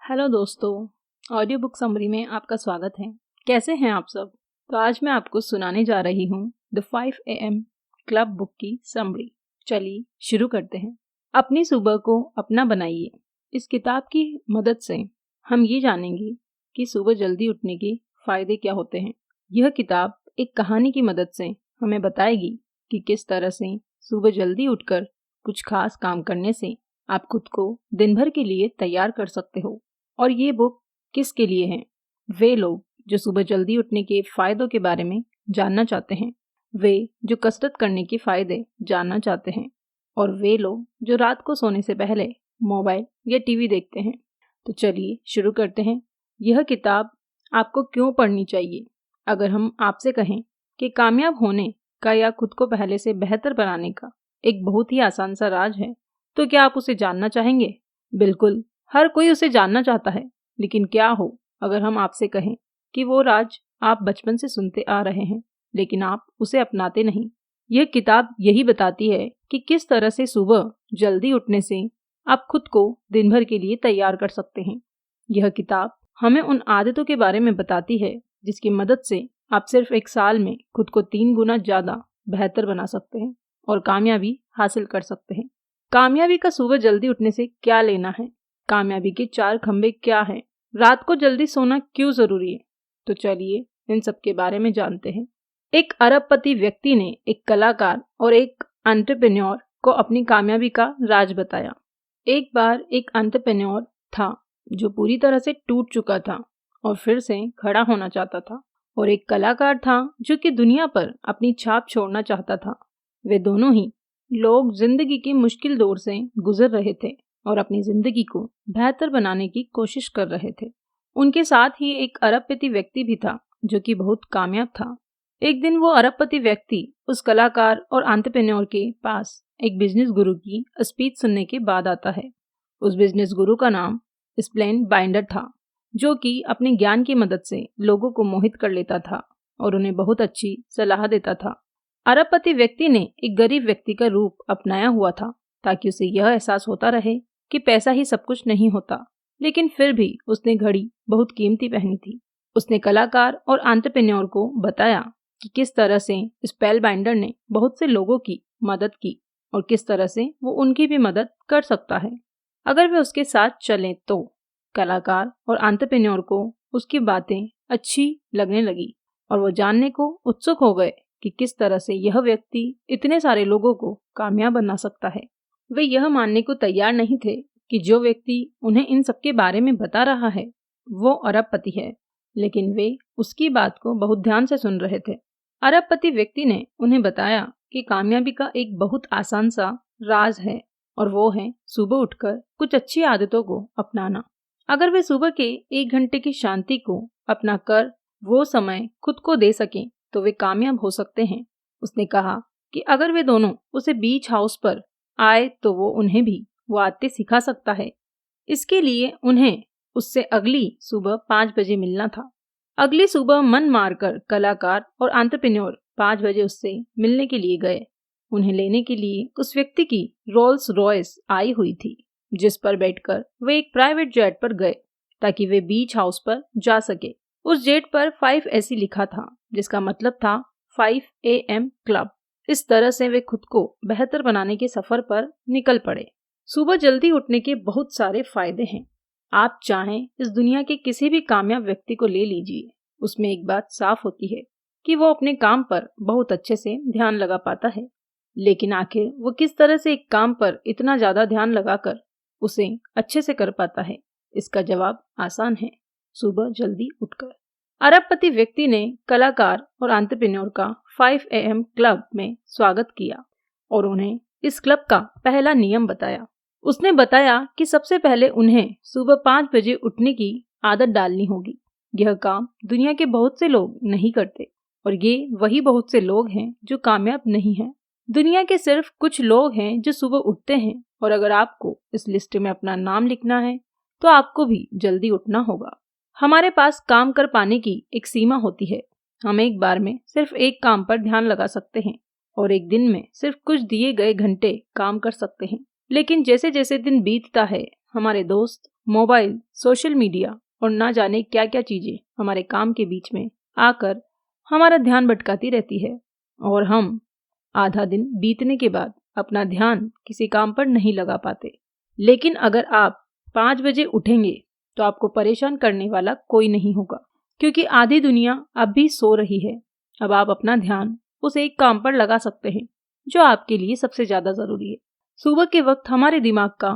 Hello दोस्तों, audio book summary में आपका स्वागत है। कैसे हैं आप सब? तो आज मैं आपको सुनाने जा रही हूँ द 5 AM क्लब बुक की समरी। चलिए शुरू करते हैं। अपनी सुबह को अपना बनाइए। इस किताब की मदद से हम ये जानेंगे कि सुबह जल्दी उठने के फायदे क्या होते हैं। यह किताब एक कहानी की मदद से हमें बताएगी कि किस तरह से सुबह जल्दी उठकर कुछ खास काम करने से आप खुद को दिन भर के लिए तैयार कर सकते हो। और ये बुक किसके लिए है? वे लोग जो सुबह जल्दी उठने के फायदों के बारे में जानना चाहते हैं, वे जो कसरत करने के फायदे जानना चाहते हैं, और वे लोग जो रात को सोने से पहले मोबाइल या टीवी देखते हैं। तो चलिए शुरू करते हैं। यह किताब आपको क्यों पढ़नी चाहिए? अगर हम आपसे कहें कि कामयाब होने का या खुद को पहले से बेहतर बनाने का एक बहुत ही आसान सा राज है, तो क्या आप उसे जानना चाहेंगे? बिल्कुल, हर कोई उसे जानना चाहता है। लेकिन क्या हो अगर हम आपसे कहें कि वो राज आप बचपन से सुनते आ रहे हैं, लेकिन आप उसे अपनाते नहीं। यह किताब यही बताती है कि किस तरह से सुबह जल्दी उठने से आप खुद को दिन भर के लिए तैयार कर सकते हैं। यह किताब हमें उन आदतों के बारे में बताती है जिसकी मदद से आप सिर्फ एक साल में खुद को 3 गुना ज्यादा बेहतर बना सकते हैं और कामयाबी हासिल कर सकते हैं। कामयाबी का सुबह जल्दी उठने से क्या लेना है? कामयाबी के 4 खंभे क्या हैं? रात को जल्दी सोना क्यों जरूरी है? तो चलिए इन सब के बारे में जानते हैं। एक अरबपति व्यक्ति ने एक कलाकार और एक एंटरप्रेन्योर को अपनी कामयाबी का राज बताया। एक बार एक एंटरप्रेन्योर था जो पूरी तरह से टूट चुका था और फिर से खड़ा होना चाहता था, और एक कलाकार था जो कि दुनिया पर अपनी छाप छोड़ना चाहता था। वे दोनों ही लोग जिंदगी के मुश्किल दौर से गुजर रहे थे और अपनी जिंदगी को बेहतर बनाने की कोशिश कर रहे थे। उनके साथ ही एक अरबपति व्यक्ति भी था जो कि बहुत कामयाब था। एक दिन वो अरबपति व्यक्ति उस कलाकार और एंटरप्रेन्योर के पास एक बिजनेस गुरु की स्पीच सुनने के बाद आता है। उस बिजनेस गुरु का नाम स्प्लेन बाइंडर था, जो कि अपने ज्ञान की मदद से लोगों को मोहित कर लेता था और उन्हें बहुत अच्छी सलाह देता था। अरबपति व्यक्ति ने एक गरीब व्यक्ति का रूप अपनाया हुआ था ताकि उसे यह एहसास होता रहे कि पैसा ही सब कुछ नहीं होता। लेकिन फिर भी उसने घड़ी बहुत कीमती पहनी थी। उसने कलाकार और एंटरप्रेन्योर को बताया कि किस तरह से स्पेल बाइंडर ने बहुत से लोगों की मदद की और किस तरह से वो उनकी भी मदद कर सकता है अगर वे उसके साथ चलें तो। कलाकार और एंटरप्रेन्योर को उसकी बातें अच्छी लगने लगी और वो जानने को उत्सुक हो गए कि किस तरह से यह व्यक्ति इतने सारे लोगों को कामयाब बना सकता है। वे यह मानने को तैयार नहीं थे कि जो व्यक्ति उन्हें इन सब के बारे में बता रहा है वो अरबपति है, लेकिन वे उसकी बात को बहुत ध्यान से सुन रहे थे। अरबपति व्यक्ति ने उन्हें बताया कि कामयाबी का एक बहुत आसान सा राज है, और वो है सुबह उठकर कुछ अच्छी आदतों को अपनाना। अगर वे सुबह के 1 घंटे की शांति को अपना कर वो समय खुद को दे सकें तो वे कामयाब हो सकते हैं। उसने कहा कि अगर वे दोनों उसे बीच हाउस पर आए तो वो उन्हें भी वो आदतें सिखा सकता है। इसके लिए उन्हें उससे अगली सुबह 5 बजे मिलना था। अगली सुबह मन मारकर कलाकार और एंटरप्रेन्योर 5 बजे उससे मिलने के लिए गए। उन्हें लेने के लिए उस व्यक्ति की रोल्स रॉयस आई हुई थी, जिस पर बैठकर वे एक प्राइवेट जेट पर गए ताकि वे बीच हाउस पर जा सके। उस जेट पर 5 ऐसी लिखा था, जिसका मतलब था 5 AM क्लब। इस तरह से वे खुद को बेहतर बनाने के सफर पर निकल पड़े। सुबह जल्दी उठने के बहुत सारे फायदे हैं। आप चाहें इस दुनिया के किसी भी कामयाब व्यक्ति को ले लीजिए, उसमें एक बात साफ होती है कि वो अपने काम पर बहुत अच्छे से ध्यान लगा पाता है। लेकिन आखिर वो किस तरह से एक काम पर इतना ज्यादा ध्यान लगाकर उसे अच्छे से कर पाता है? इसका जवाब आसान है, सुबह जल्दी उठकर। अरबपति व्यक्ति ने कलाकार और एंटरप्रेन्योर का 5 AM क्लब में स्वागत किया और उन्हें इस क्लब का पहला नियम बताया। उसने बताया कि सबसे पहले उन्हें सुबह 5 बजे उठने की आदत डालनी होगी। यह काम दुनिया के बहुत से लोग नहीं करते, और ये वही बहुत से लोग हैं जो कामयाब नहीं हैं। दुनिया के सिर्फ कुछ लोग हैं जो सुबह उठते हैं, और अगर आपको इस लिस्ट में अपना नाम लिखना है तो आपको भी जल्दी उठना होगा। हमारे पास काम कर पाने की एक सीमा होती है। हम एक बार में सिर्फ एक काम पर ध्यान लगा सकते हैं और एक दिन में सिर्फ कुछ दिए गए घंटे काम कर सकते हैं। लेकिन जैसे जैसे दिन बीतता है, हमारे दोस्त मोबाइल, सोशल मीडिया और ना जाने क्या क्या चीज़ें हमारे काम के बीच में आकर हमारा ध्यान भटकाती रहती है और हम आधा दिन बीतने के बाद अपना ध्यान किसी काम पर नहीं लगा पाते। लेकिन अगर आप 5 बजे उठेंगे तो आपको परेशान करने वाला कोई नहीं होगा, क्योंकि आधी दुनिया अब भी सो रही है। अब आप अपना ध्यान उस एक काम पर लगा सकते हैं जो आपके लिए सबसे ज़्यादा ज़रूरी है। सुबह के वक्त हमारे दिमाग का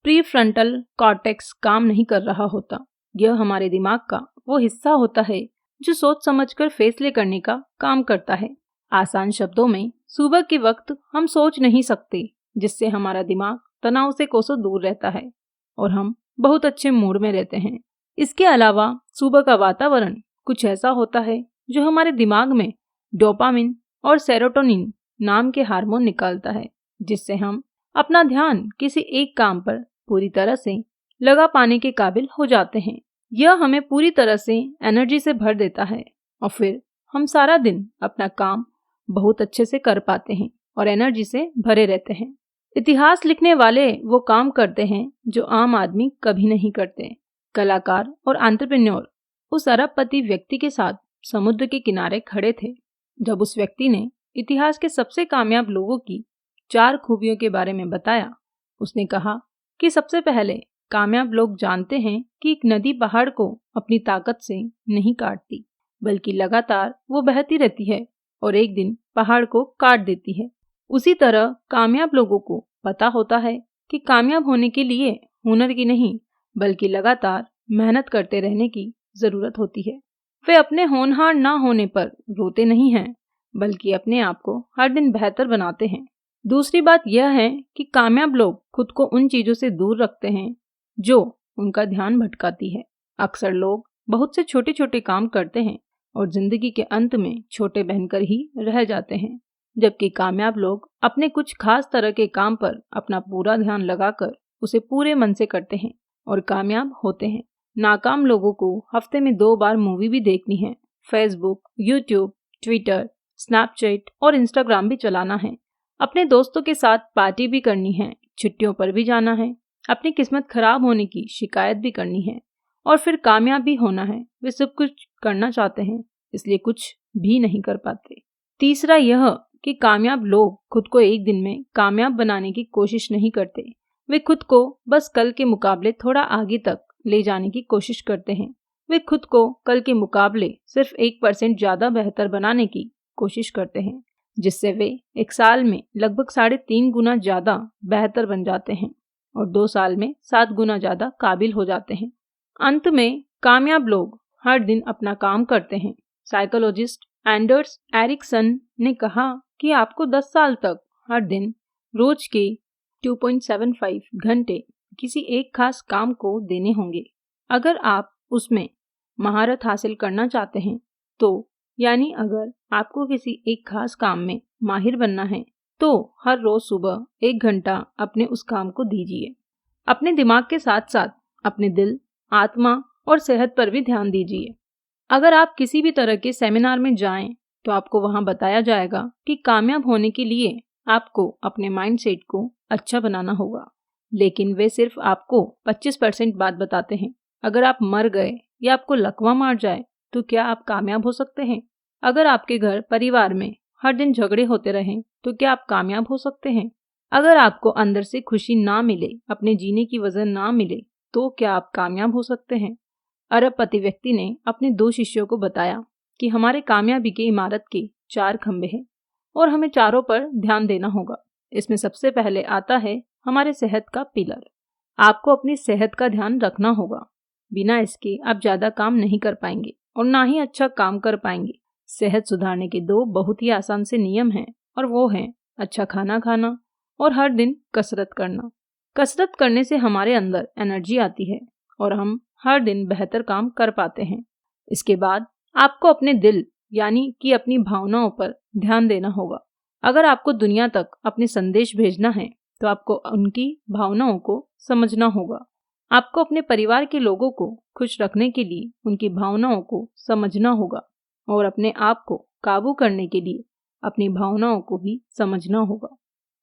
प्रीफ्रंटल कॉर्टेक्स काम नहीं कर रहा होता। यह हमारे दिमाग का वो हिस्सा होता है जो सोच समझकर फैसले करने का काम करता है। आसान शब्दों में, सुबह के वक्त हम सोच नहीं सकते, जिससे हमारा दिमाग तनाव से कोसों दूर रहता है और हम बहुत अच्छे मूड में रहते हैं। इसके अलावा सुबह का वातावरण कुछ ऐसा होता है जो हमारे दिमाग में डोपामिन और सेरोटोनिन नाम के हार्मोन निकालता है, जिससे हम अपना ध्यान किसी एक काम पर पूरी तरह से लगा पाने के काबिल हो जाते हैं। यह हमें पूरी तरह से एनर्जी से भर देता है और फिर हम सारा दिन अपना काम बहुत अच्छे से कर पाते हैं और एनर्जी से भरे रहते हैं। इतिहास लिखने वाले वो काम करते हैं जो आम आदमी कभी नहीं करते। कलाकार और एंटरप्रेन्योर उस अरबपति व्यक्ति के साथ समुद्र के किनारे खड़े थे जब उस व्यक्ति ने इतिहास के सबसे कामयाब लोगों की 4 खूबियों के बारे में बताया। उसने कहा कि सबसे पहले कामयाब लोग जानते हैं कि एक नदी पहाड़ को अपनी ताकत से नहीं काटती, बल्कि लगातार वो बहती रहती है और एक दिन पहाड़ को काट देती है। उसी तरह कामयाब लोगों को पता होता है कि कामयाब होने के लिए हुनर की नहीं, बल्कि लगातार मेहनत करते रहने की जरूरत होती है। वे अपने होनहार ना होने पर रोते नहीं हैं, बल्कि अपने आप को हर दिन बेहतर बनाते हैं। दूसरी बात यह है कि कामयाब लोग खुद को उन चीजों से दूर रखते हैं जो उनका ध्यान भटकाती है। अक्सर लोग बहुत से छोटे छोटे काम करते हैं और जिंदगी के अंत में छोटे बनकर ही रह जाते हैं, जबकि कामयाब लोग अपने कुछ खास तरह के काम पर अपना पूरा ध्यान लगाकर उसे पूरे मन से करते हैं और कामयाब होते हैं। नाकाम लोगों को हफ्ते में 2 बार मूवी भी देखनी है, फेसबुक, यूट्यूब, ट्विटर, स्नैपचैट और इंस्टाग्राम भी चलाना है, अपने दोस्तों के साथ पार्टी भी करनी है, छुट्टियों पर भी जाना है, अपनी किस्मत खराब होने की शिकायत भी करनी है और फिर कामयाब भी होना है। वे सब कुछ करना चाहते हैं, इसलिए कुछ भी नहीं कर पाते। तीसरा यह कि कामयाब लोग खुद को एक दिन में कामयाब बनाने की कोशिश नहीं करते। वे खुद को बस कल के मुकाबले थोड़ा आगे तक ले जाने की कोशिश करते हैं। वे खुद को कल के मुकाबले सिर्फ 1% ज़्यादा बेहतर बनाने की कोशिश करते हैं, जिससे वे एक साल में लगभग 3.5 गुना ज़्यादा बेहतर बन जाते हैं और 2 साल में 7 गुना ज़्यादा काबिल हो जाते हैं। अंत में कामयाब लोग हर दिन अपना काम करते हैं। साइकोलॉजिस्ट एंडर्स एरिक्सन ने कहा कि आपको 10 साल तक हर दिन रोज के 2.75 घंटे किसी एक खास काम को देने होंगे। अगर आप उसमें महारत हासिल करना चाहते हैं तो, यानी अगर आपको किसी एक खास काम में माहिर बनना है तो हर रोज सुबह 1 घंटा अपने उस काम को दीजिए। अपने दिमाग के साथ साथ अपने दिल, आत्मा और सेहत पर भी ध्यान दीजिए। अगर आप किसी भी तरह के सेमिनार में जाएं तो आपको वहां बताया जाएगा कि कामयाब होने के लिए आपको अपने माइंडसेट को अच्छा बनाना होगा, लेकिन वे सिर्फ आपको 25% बात बताते हैं। अगर आप मर गए या आपको लकवा मार जाए तो क्या आप कामयाब हो सकते हैं? अगर आपके घर परिवार में हर दिन झगड़े होते रहें तो क्या आप कामयाब हो सकते हैं? अगर आपको अंदर से खुशी ना मिले, अपने जीने की वजह ना मिले, तो क्या आप कामयाब हो सकते हैं? अरबपति व्यक्ति ने अपने 2 शिष्यों को बताया कि हमारे कामयाबी के इमारत के 4 खंभे हैं और हमें चारों पर ध्यान देना होगा। इसमें सबसे पहले आता है हमारे सेहत का पिलर। आपको अपनी सेहत का ध्यान रखना होगा। बिना इसके आप ज़्यादा काम नहीं कर पाएंगे और ना ही अच्छा काम कर पाएंगे। सेहत सुधारने के 2 बहुत ही आसान से नियम हैं और वो हैं अच्छा खाना खाना और हर दिन कसरत करना। कसरत करने से हमारे अंदर एनर्जी आती है और हम हर दिन बेहतर काम कर पाते हैं। इसके बाद आपको अपने दिल यानी कि अपनी भावनाओं पर ध्यान देना होगा। अगर आपको दुनिया तक अपने संदेश भेजना है तो आपको उनकी भावनाओं को समझना होगा। आपको अपने परिवार के लोगों को खुश रखने के लिए उनकी भावनाओं को समझना होगा और अपने आप को काबू करने के लिए अपनी भावनाओं को भी समझना होगा।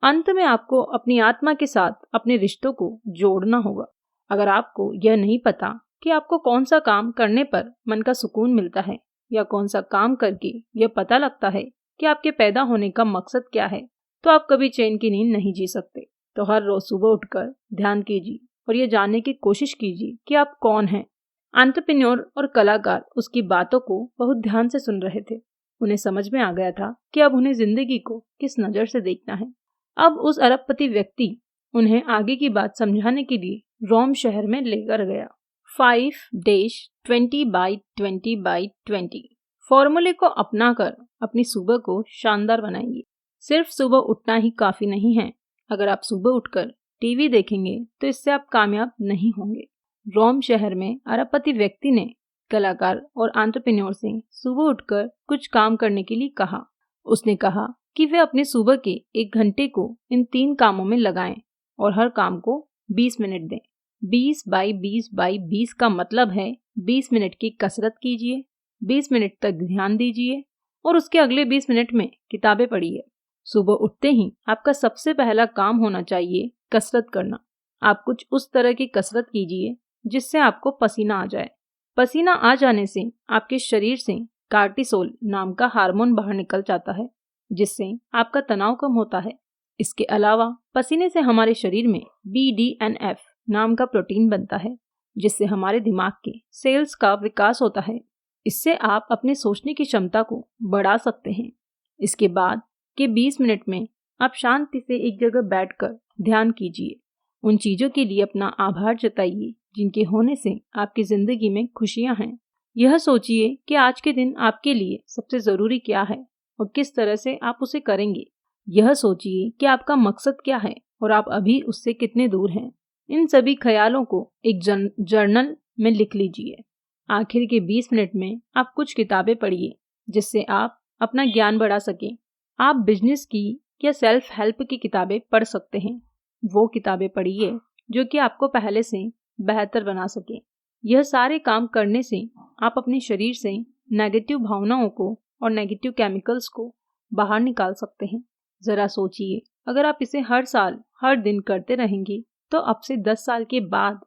अंत में आपको अपनी आत्मा के साथ अपने रिश्तों को जोड़ना होगा। अगर आपको यह नहीं पता कि आपको कौन सा काम करने पर मन का सुकून मिलता है या कौन सा काम करके यह पता लगता है कि आपके पैदा होने का मकसद क्या है, तो आप कभी चैन की नींद नहीं जी सकते। तो हर रोज सुबह उठकर ध्यान कीजिए और ये जानने की कोशिश कीजिए कि आप कौन हैं। एंटरप्रेन्योर और कलाकार उसकी बातों को बहुत ध्यान से सुन रहे थे। उन्हें समझ में आ गया था कि अब उन्हें जिंदगी को किस नज़र से देखना है। अब उस अरबपति व्यक्ति उन्हें आगे की बात समझाने के लिए रोम शहर में लेकर गया। 5-20/20/20 फॉर्मूले को अपनाकर अपनी सुबह को शानदार बनाइए। सिर्फ सुबह उठना ही काफी नहीं है। अगर आप सुबह उठकर टीवी देखेंगे तो इससे आप कामयाब नहीं होंगे। रोम शहर में अरबपति व्यक्ति ने कलाकार और एंटरप्रेन्योर से सुबह उठकर कुछ काम करने के लिए कहा। उसने कहा कि वे अपने सुबह के 1 घंटे को इन 3 कामों में लगाएं और हर काम को 20 मिनट दें। 20/20/20 का मतलब है 20 मिनट की कसरत कीजिए, 20 मिनट तक ध्यान दीजिए और उसके अगले 20 मिनट में किताबें पढ़िए। सुबह उठते ही आपका सबसे पहला काम होना चाहिए कसरत करना। आप कुछ उस तरह की कसरत कीजिए जिससे आपको पसीना आ जाए। पसीना आ जाने से आपके शरीर से कार्टिसोल नाम का हार्मोन बाहर निकल जाता है, जिससे आपका तनाव कम होता है। इसके अलावा पसीने से हमारे शरीर में BDNF नाम का प्रोटीन बनता है, जिससे हमारे दिमाग के सेल्स का विकास होता है। इससे आप अपने सोचने की क्षमता को बढ़ा सकते हैं। इसके बाद के 20 मिनट में आप शांति से एक जगह बैठकर ध्यान कीजिए। उन चीज़ों के लिए अपना आभार जताइए जिनके होने से आपकी ज़िंदगी में खुशियाँ हैं। यह सोचिए कि आज के दिन आपके लिए सबसे ज़रूरी क्या है और किस तरह से आप उसे करेंगे। यह सोचिए कि आपका मकसद क्या है और आप अभी उससे कितने दूर हैं। इन सभी ख्यालों को एक जर्नल में लिख लीजिए। आखिर के 20 मिनट में आप कुछ किताबें पढ़िए जिससे आप अपना ज्ञान बढ़ा सकें। आप बिजनेस की या सेल्फ हेल्प की किताबें पढ़ सकते हैं। वो किताबें पढ़िए जो कि आपको पहले से बेहतर बना सके। यह सारे काम करने से आप अपने शरीर से नेगेटिव भावनाओं को और नेगेटिव केमिकल्स को बाहर निकाल सकते हैं। ज़रा सोचिए, अगर आप इसे हर साल हर दिन करते रहेंगे तो अब से 10 साल के बाद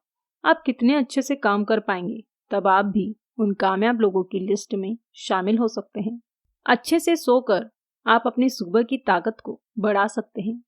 आप कितने अच्छे से काम कर पाएंगे। तब आप भी उन कामयाब लोगों की लिस्ट में शामिल हो सकते हैं। अच्छे से सोकर आप अपनी सुबह की ताकत को बढ़ा सकते हैं।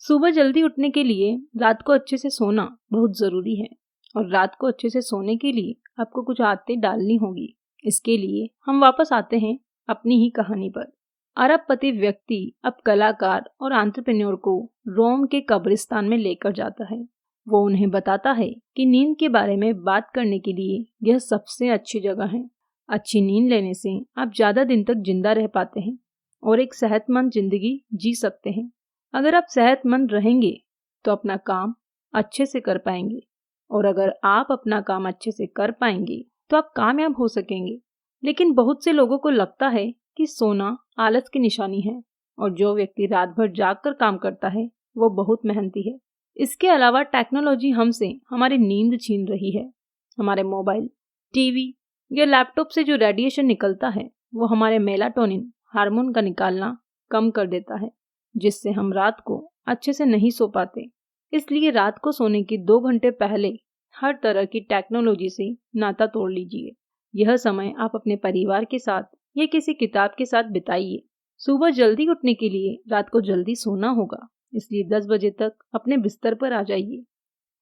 सुबह जल्दी उठने के लिए रात को अच्छे से सोना बहुत ज़रूरी है और रात को अच्छे से सोने के लिए आपको कुछ आदतें डालनी होगी। इसके लिए हम वापस आते हैं अपनी ही कहानी पर। अरबपति व्यक्ति अब कलाकार और एंटरप्रेन्योर को रोम के कब्रिस्तान में लेकर जाता है। वो उन्हें बताता है कि नींद के बारे में बात करने के लिए यह सबसे अच्छी जगह है। अच्छी नींद लेने से आप ज़्यादा दिन तक जिंदा रह पाते हैं और एक सेहतमंद जिंदगी जी सकते हैं। अगर आप सेहतमंद रहेंगे तो अपना काम अच्छे से कर पाएंगे और अगर आप अपना काम अच्छे से कर पाएंगे तो आप कामयाब हो सकेंगे। लेकिन बहुत से लोगों को लगता है कि सोना आलस की निशानी है और जो व्यक्ति रात भर जागकर काम करता है वो बहुत मेहनती है। इसके अलावा टेक्नोलॉजी हमसे हमारी नींद छीन रही है। हमारे मोबाइल, टीवी या लैपटॉप से जो रेडिएशन निकलता है वो हमारे मेलाटोनिन हार्मोन का निकालना कम कर देता है, जिससे हम रात को अच्छे से नहीं सो पाते। इसलिए रात को सोने के 2 घंटे पहले हर तरह की टेक्नोलॉजी से नाता तोड़ लीजिए। यह समय आप अपने परिवार के साथ या किसी किताब के साथ बिताइए। सुबह जल्दी उठने के लिए रात को जल्दी सोना होगा, इसलिए 10 बजे तक अपने बिस्तर पर आ जाइए।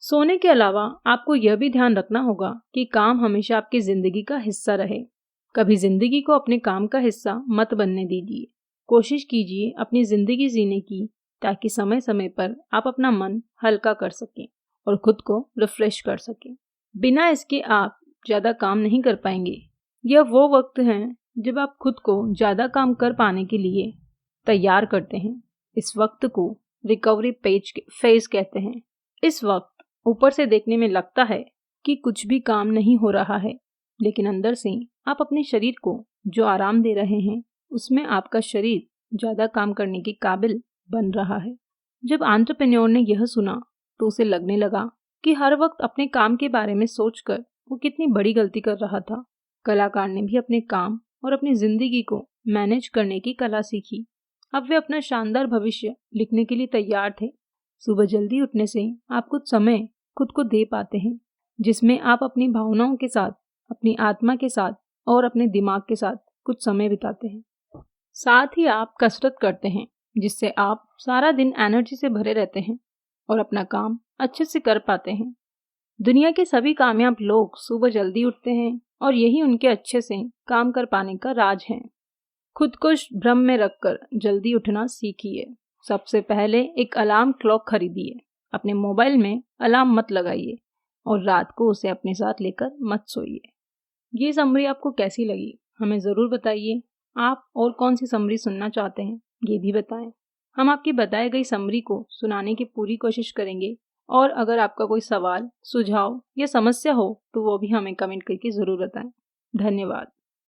सोने के अलावा आपको यह भी ध्यान रखना होगा कि काम हमेशा आपकी जिंदगी का हिस्सा रहे। कभी जिंदगी को अपने काम का हिस्सा मत बनने दीजिए। कोशिश कीजिए अपनी जिंदगी जीने की, ताकि समय समय पर आप अपना मन हल्का कर सकें और खुद को रिफ्रेश कर सकें। बिना इसके आप ज़्यादा काम नहीं कर पाएंगे। यह वो वक्त है जब आप खुद को ज़्यादा काम कर पाने के लिए तैयार करते हैं। इस वक्त को रिकवरी फेज कहते हैं। इस वक्त ऊपर से देखने में लगता है कि कुछ भी काम नहीं हो रहा है, लेकिन अंदर से आप अपने शरीर को जो आराम दे रहे हैं उसमें आपका शरीर ज़्यादा काम करने के काबिल बन रहा है। जब एंटरप्रेन्योर ने यह सुना तो उसे लगने लगा कि हर वक्त अपने काम के बारे में सोचकर वो कितनी बड़ी गलती कर रहा था। कलाकार ने भी अपने काम और अपनी जिंदगी को मैनेज करने की कला सीखी। अब वे अपना शानदार भविष्य लिखने के लिए तैयार थे। सुबह जल्दी उठने से आप कुछ समय खुद को दे पाते हैं। जिसमें आप अपनी भावनाओं के साथ, अपनी आत्मा के साथ और अपने दिमाग के साथ कुछ समय बिताते हैं। साथ ही आप कसरत करते हैं, जिससे आप सारा दिन एनर्जी से भरे रहते हैं और अपना काम अच्छे से कर पाते हैं। दुनिया के सभी कामयाब लोग सुबह जल्दी उठते हैं और यही उनके अच्छे से काम कर पाने का राज है। खुद को भ्रम में रखकर जल्दी उठना सीखिए। सबसे पहले एक अलार्म क्लॉक खरीदिए। अपने मोबाइल में अलार्म मत लगाइए और रात को उसे अपने साथ लेकर मत सोइए। ये समरी आपको कैसी लगी हमें ज़रूर बताइए। आप और कौन सी समरी सुनना चाहते हैं ये भी बताएं। हम आपकी बताई गई समरी को सुनाने की पूरी कोशिश करेंगे और अगर आपका कोई सवाल, सुझाव या समस्या हो तो वो भी हमें कमेंट करके ज़रूर बताएं। धन्यवाद।